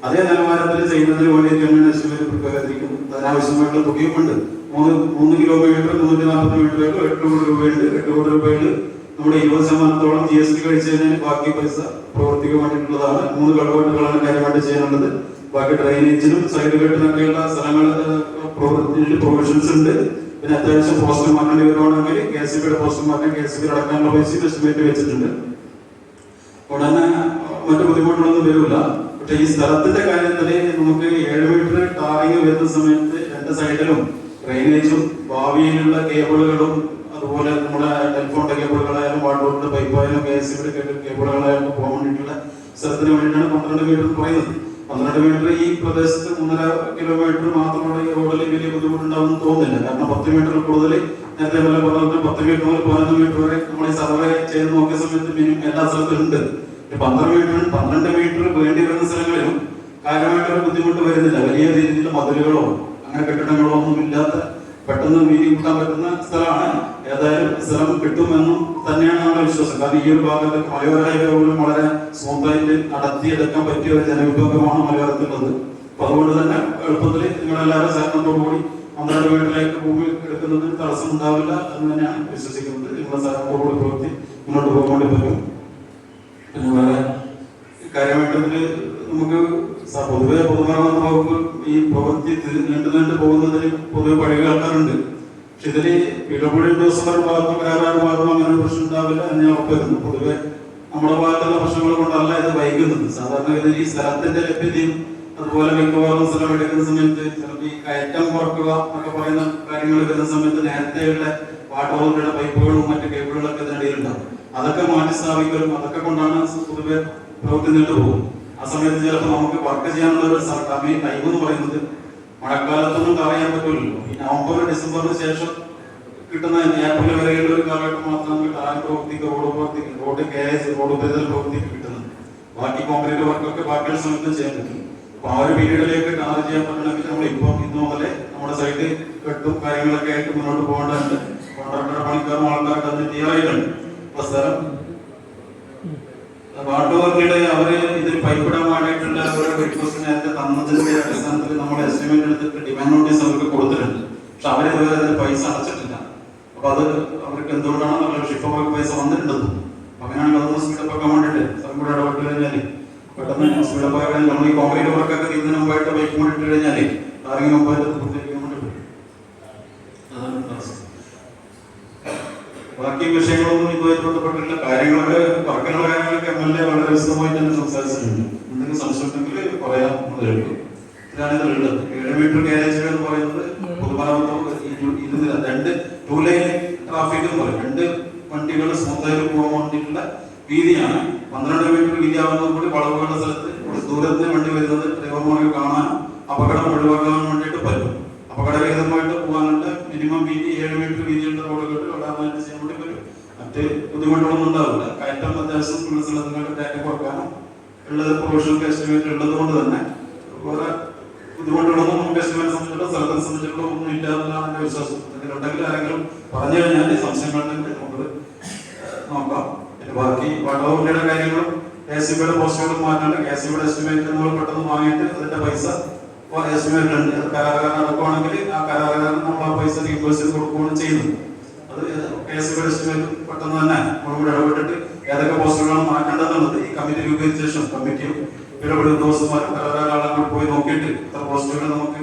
അതേ നിലവാരത്തിൽ ചെയ്യുന്നതിന് വേണ്ടിയിട്ട് തന്നെയാണ് എസ്റ്റിമേറ്റ് പ്രഖ്യാപിച്ചിരിക്കുന്നത്. അതിനാവശ്യമായിട്ടുള്ള തുകയുമുണ്ട്. 3 കിലോമീറ്റർ 140 മീറ്ററുകൾ 8 കോടി രൂപയുണ്ട്. 8 കോടി രൂപയിൽ നമ്മുടെ 20% GST കഴിച്ചതിന് ബാക്കി പൈസ പ്രവർത്തിക്കാൻ വേണ്ടിയിട്ടുള്ളതാണ്. 3 കൾവേട്ടുകളാണ് കാര്യമായിട്ട് ചെയ്യാനുള്ളത്. ബാക്കി ഡ്രൈനേജിനും സൈഡ് കെട്ടിനൊക്കെയുള്ള സ്ഥലങ്ങൾ പ്രൊവിഷൻസ് ഉണ്ട്. പിന്നെ അത്യാവശ്യം പോസ്റ്റ് മാറ്റേണ്ടി വരുവാണെങ്കിൽ KCBയുടെ പോസ്റ്റ് മാറ്റാൻ KCB അടക്കാനുള്ള പൈസ എസ്റ്റിമേറ്റ് വെച്ചിട്ടുണ്ട്. ഉടനെ മറ്റു ബുദ്ധിമുട്ടുകളൊന്നും വരില്ല. പക്ഷെ ഈ സ്ഥലത്തിന്റെ കാര്യത്തിൽ നമുക്ക് 7 മീറ്റർ ടാറിങ് വരുന്ന സമയത്ത് 2 സൈഡിലും ഡ്രൈനേജും ഭാവിയിലുള്ള കേബിളുകളും അതുപോലെ നമ്മുടെ ടെലിഫോണിന്റെ കേബിളുകളായാലും വാട്ടർ പൈപ്പായാലും KCBയുടെ കേബിളുകളായാലും പോകാൻ വേണ്ടിയിട്ടുള്ള സ്ഥലത്തിന് വേണ്ടിയിട്ടാണ് 12 മീറ്റർ പറയുന്നത്. 12 മീറ്റർ ഈ പ്രദേശത്ത് 1.5 കിലോമീറ്റർ മാത്രമുള്ള ഈ റോഡിൽ വലിയ ബുദ്ധിമുട്ടുണ്ടാവുമെന്ന് തോന്നുന്നില്ല. കാരണം 10 മീറ്റർ കൂടുതൽ നേരത്തെ പോലെ പറഞ്ഞാൽ 10 മീറ്റർ മുതൽ 11 മീറ്റർ വരെ നമ്മൾ ഈ സർവേ ചെയ്ത് നോക്കിയ സമയത്ത് മിനിമം എല്ലാ സ്ഥലത്തും ഉണ്ട്. 12 മീറ്റർ വേണ്ടി വരുന്ന സ്ഥലങ്ങളിലും കാര്യമായിട്ടൊരു ബുദ്ധിമുട്ട് വരുന്നില്ല. വലിയ രീതിയിലുള്ള മതിലുകളോ അങ്ങനെ കെട്ടിടങ്ങളോ ഒന്നും ഇല്ലാത്ത പെട്ടെന്ന് വീതി കൂട്ടാൻ പറ്റുന്ന സ്ഥലമാണ്. ഏതായാലും സ്ഥലം കിട്ടുമെന്നും തന്നെയാണ് നമ്മുടെ വിശ്വാസം. കാരണം ഈ ഒരു ഭാഗത്ത് മലയോര ഹൈവേ പോലും വളരെ സ്മൂത്തായിട്ട് നടത്തിയെടുക്കാൻ പറ്റിയ ഒരു ജനവിഭാഗമാണ് മലയോരത്തുള്ളത്. അപ്പൊ അതുകൊണ്ട് തന്നെ എളുപ്പത്തിൽ നിങ്ങളെല്ലാവരും സഹകരണത്തോടുകൂടി 12 മീറ്ററിലേക്ക് ഭൂമി എടുക്കുന്നതിന് തടസ്സം ഉണ്ടാവില്ല എന്ന് തന്നെയാണ് വിശ്വസിക്കുന്നത്. നിങ്ങളുടെ സഹകരണത്തോടുകൂടി പ്രവൃത്തി മുന്നോട്ട് പോകാൻ വേണ്ടി പറ്റും. പിന്നെ വേറെ കാര്യമായിട്ടതിൽ നമുക്ക് പൊതുവെ പൊതുമരാമത്ത് വകുപ്പ് ഈ പ്രവൃത്തി നീണ്ടു പോകുന്നതിന് പൊതുവെ പഴയ ആൾക്കാരുണ്ട്. പക്ഷെ ഇതില് ഇടപെടൽ ഉദ്യോഗസ്ഥരുടെ ഭാഗത്തും കരാറുകാരുടെ ഭാഗത്തും അങ്ങനെ ഒരു പ്രശ്നം ഉണ്ടാവില്ല എന്ന് ഞാൻ ഉറപ്പുവരുന്നു. പൊതുവെ നമ്മുടെ ഭാഗത്തുള്ള പ്രശ്നങ്ങൾ കൊണ്ടല്ല ഇത് വൈകുന്നത്. സാധാരണഗതിയിൽ ഈ സ്ഥലത്തിന്റെ ലഭ്യതയും അതുപോലെ മിക്കവാറും സ്ഥലം എടുക്കുന്ന സമയത്ത് ചിലപ്പോൾ ഈ കയറ്റം കുറക്കുക എന്നൊക്കെ പറയുന്ന കാര്യങ്ങൾ വരുന്ന സമയത്ത് നേരത്തെയുള്ള വാട്ടർ പൈപ്പുകളും മറ്റു കേബിളുകളൊക്കെ ഇതിനിടയിലുണ്ടാവും. അതൊക്കെ മാറ്റി സ്ഥാപിക്കലും അതൊക്കെ കൊണ്ടാണ് പൊതുവെ പ്രവൃത്തി നീണ്ടുപോകും. ആ സമയത്ത് ചിലപ്പോൾ നമുക്ക് വർക്ക് ചെയ്യാനുള്ള ഒരു ടൈം എന്ന് പറയുന്നത് മഴക്കാലത്തൊന്നും പറയാൻ പറ്റില്ലല്ലോ. ഈ നവംബർ ഡിസംബറിന് ശേഷം കിട്ടുന്ന ഏപ്രിൽ വരെയുള്ള ഒരു കാലഘട്ടം മാത്രം നമുക്ക് ടാറിംഗ് പ്രവൃത്തിക്ക് റോഡ് KS റോഡ് ഉപരിതല പ്രവൃത്തിക്ക് കിട്ടുന്നത്. ബാക്കി കോൺക്രീറ്റ് വർക്കൊക്കെ ബാക്കിയുള്ള സമയത്ത് ചെയ്യാൻ പറ്റും. അപ്പൊ ആ ഒരു പീരീഡിലേക്ക് ടാർ ചെയ്യാൻ പറ്റണമെങ്കിൽ നമ്മൾ ഇന്ന് മുതലേ നമ്മുടെ സൈഡ് കെട്ടും കാര്യങ്ങളൊക്കെ ആയിട്ട് മുന്നോട്ട് പോകേണ്ടതുണ്ട്. കോൺട്രാക്ടറുടെ പണിക്കാരും ആൾക്കാർക്ക് അതിന് തയ്യാറായിട്ടുണ്ട്. അപ്പൊ സ്ഥലം വാട്ടർ അതോറിറ്റിയുടെ അവര് ഇതിൽ പൈപ്പിടാൻ വേണ്ടിയിട്ടുള്ള ഒരു റിക്വസ്റ്റ് നേരത്തെ തന്നതിന്റെ അടിസ്ഥാനത്തിൽ നമ്മൾ എസ്റ്റിമേറ്റ് എടുത്തിട്ട് ഡിമാൻഡ് നോട്ടീസ് അവർക്ക് കൊടുത്തിട്ടുണ്ട്. പക്ഷെ അവര് ഇതുവരെ അതിന് പൈസ അടച്ചിട്ടില്ല. അപ്പൊ അത് അവർക്ക് എന്തുകൊണ്ടാണ് ഷിഫ്റ്റ് പൈസ വന്നിട്ടുണ്ടെന്ന്. അങ്ങനെയാണെങ്കിൽ അതൊന്ന് സ്പീഡപ്പ് ആക്കാൻ വേണ്ടിട്ട് സ്ഥലം കൂടെ ഇടപെട്ട് കഴിഞ്ഞാല് പെട്ടെന്ന് സ്പീഡപ്പ് ആക്കാൻ നമ്മൾ ഈ കോൺക്രീറ്റ് വർക്കൊക്കെ തീരുന്നതിന് മുമ്പായിട്ട് പൈപ്പ് കൂടി ഇട്ട് കഴിഞ്ഞാല് ആരെങ്കിലും മുമ്പായിട്ട് പൂർത്തീകരിക്കാൻ വേണ്ടി പറ്റും. ബാക്കി വിഷയങ്ങളൊന്നും ഇതുമായിട്ട് ബന്ധപ്പെട്ടില്ല. കാര്യങ്ങളൊക്കെ വർക്കിനുള്ള കാര്യങ്ങളൊക്കെ MLA വളരെ വിശദമായിട്ട് തന്നെ സംസാരിച്ചിട്ടുണ്ട്. എന്തെങ്കിലും സംശയം ഉണ്ടെങ്കിൽ പറയാം. ഇതാണ് ഇതിലുള്ളത്. 7 മീറ്റർ KCB എന്ന് പറയുന്നത് പൊതുമരാമത്ത് 2 ടൂ ലൈൻ ട്രാഫിക് എന്ന് പറയും. 2 വണ്ടികൾ സ്മൂത്തായിട്ട് പോകാൻ വേണ്ടിയിട്ടുള്ള വീതിയാണ്. 12 മീറ്റർ വീതി ആവുന്നത് കൂടി വളവുകളുടെ സ്ഥലത്ത് ദൂരത്തിന് വണ്ടി വരുന്നത് ഡ്രൈവർമാർക്ക് കാണാനും അപകടം ഒഴിവാക്കാൻ വേണ്ടിയിട്ട് പറ്റും. അപകടരഹിതമായിട്ട് പോകാനുള്ള മിനിമം വീതി 7 മീറ്റർ വീതിയുള്ള റോഡുകൾ വളരാനായിട്ട് ചെയ്യാൻ വേണ്ടി പറ്റും. മറ്റ് ബുദ്ധിമുട്ടുകളൊന്നും ഉണ്ടാവില്ല. കയറ്റം അത്യാവശ്യം ഉള്ള സ്ഥലങ്ങൾക്ക് കയറ്റം കുറക്കാനും ഉള്ളത് പ്രൊഫഷണൽ എസ്റ്റിമേറ്റ് ഉള്ളത് കൊണ്ട് തന്നെ വേറെ ബുദ്ധിമുട്ടുകളൊന്നും നമുക്ക് എസ്റ്റിമേറ്റ് സംബന്ധിച്ചിടത്തോളം സ്ഥലത്തിനെ സംബന്ധിച്ചിടത്തോളം ഒന്നും ഇല്ലാതെന്നാണ് എന്റെ വിശ്വാസം. ഉണ്ടെങ്കിൽ ആരെങ്കിലും പറഞ്ഞു കഴിഞ്ഞാൽ സംശയങ്ങളുണ്ടെങ്കിൽ നമുക്ക് നോക്കാം. പിന്നെ ബാക്കി വാട്ടർ അതോറിറ്റിയുടെ കാര്യങ്ങളും KCBയുടെ പോസ്റ്റുകളും മാറ്റാണ്ട് KCBയുടെ എസ്റ്റിമേറ്റ് നമ്മൾ പെട്ടെന്ന് വാങ്ങിയിട്ട് അതിന്റെ പൈസ എസ്റ്റിമേറ്റ് ഉണ്ട്. കരാറുകാരൻ നടക്കുവാണെങ്കിൽ ആ കരാറുകാരൻ നമ്മൾ ആ പൈസ റീഇംബേഴ്സ് ചെയ്ത് കൊടുക്കുകയാണ് ചെയ്യുന്നത്. അത് KCBയുടെ എസ്റ്റിമേറ്റ് പെട്ടെന്ന് തന്നെ നമ്മളിവിടെ ഇടപെട്ടിട്ട് ഏതൊക്കെ പോസ്റ്റുകളാണ് മാറ്റേണ്ടതെന്നുള്ളത് ഈ കമ്മിറ്റി രൂപീകരിച്ച ശേഷം കമ്മിറ്റിയും ഇടപെടുന്ന ഉദ്യോഗസ്ഥന്മാരും കരാറുകാരാളുകൾ പോയി നോക്കിയിട്ട് ഇത്ര പോസ്റ്റുകൾ നമുക്ക്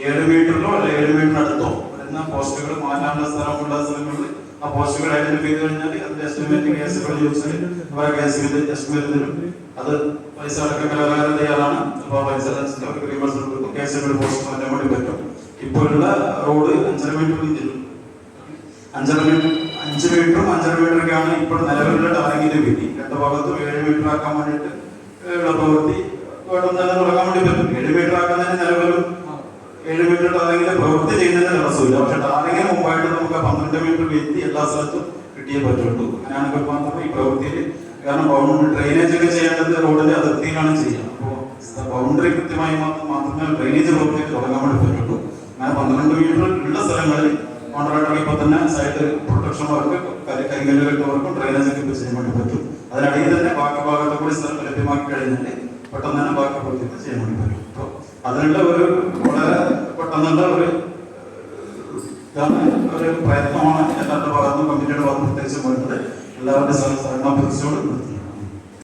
7 മീറ്ററിലോ അല്ലെ 7 മീറ്ററിന് അടുത്തോ വരുന്ന പോസ്റ്റുകൾ മാറ്റാനുള്ള സ്ഥലമുള്ള സ്ഥലങ്ങളിൽ ആ പോസ്റ്റുകൾ ഐഡന്റിഫൈ ചെയ്ത് കഴിഞ്ഞാൽ അതിന്റെ എസ്റ്റിമേറ്റ് KCB യൂസ് അവരെ KCBയുടെ എസ്റ്റിമേറ്റ് തരും. അത് പൈസ അടക്കം കരാറുകാരൻ തയ്യാറാണ്. അപ്പോൾ പൈസ KCBയുടെ പോസ്റ്റ് മാറ്റാൻ വേണ്ടി പറ്റും. ഇപ്പോഴുള്ള റോഡ് 5.5 മീറ്റർ വീതിയിലും 5 മീറ്ററും 5.5 മീറ്ററൊക്കെയാണ് ഇപ്പോൾ നിലവിലുള്ള ടാറിങ്ങിന്റെ വീതി. 2 ഭാഗത്തും 7 മീറ്റർ ആക്കാൻ വേണ്ടിയിട്ട് ഉള്ള പ്രവൃത്തി പെട്ടെന്ന് തന്നെ തുടങ്ങാൻ വേണ്ടി പറ്റും. 7 മീറ്റർ ആക്കുന്നതിന് നിലവിലും 7 മീറ്റർ ടാറിങ്ങിന്റെ പ്രവൃത്തി ചെയ്യുന്നതിന് തടസ്സമില്ല. പക്ഷെ ടാറിങ്ങിന് മുമ്പായിട്ട് നമുക്ക് 12 മീറ്റർ വീതി എല്ലാ സ്ഥലത്തും കിട്ടിയേ പറ്റുള്ളൂ. അങ്ങനെയാണെങ്കിൽ മാത്രമേ ഈ പ്രവൃത്തിയിൽ, കാരണം ഡ്രെയിനേജ് ഒക്കെ ചെയ്യേണ്ടത് റോഡിന്റെ അതിർത്തിയിലാണ് ചെയ്യുക. അപ്പോൾ ബൗണ്ടറി കൃത്യമായി മാത്രമേ ഡ്രെയിനേജ് പ്രവൃത്തി തുടങ്ങാൻ വേണ്ടി പറ്റുള്ളൂ. അങ്ങനെ 12 മീറ്റർ ഉള്ള സ്ഥലങ്ങളിൽ കോൺട്രാക്ടർ ഇപ്പൊ തന്നെ സൈഡ് പ്രൊട്ടക്ഷൻ വർക്ക് കരിങ്കല്ലുകൾക്ക് വർക്കും ഡ്രെയിനേജ് ഒക്കെ ചെയ്യാൻ വേണ്ടി പറ്റും. അതിനിടയിൽ തന്നെ ബാക്കി ഭാഗത്ത് കൂടി സ്ഥലം ലഭ്യമാക്കി കഴിഞ്ഞാൽ പെട്ടെന്ന് തന്നെ ബാക്കി പ്രവൃത്തികൾ ചെയ്യാൻ വേണ്ടി പറ്റും. അപ്പോൾ അതിനുള്ള ഒരു വളരെ പെട്ടെന്നുള്ള ഒരു ഇതാണ് ഒരു പ്രയത്നമാണ് എല്ലാവരുടെ ഭാഗത്തും കമ്മിറ്റിയുടെ ഭാഗത്ത് പ്രത്യേകിച്ച് വേണ്ടത്. എല്ലാവരുടെ സഹകരണം പ്രതീക്ഷിച്ചുകൊണ്ട്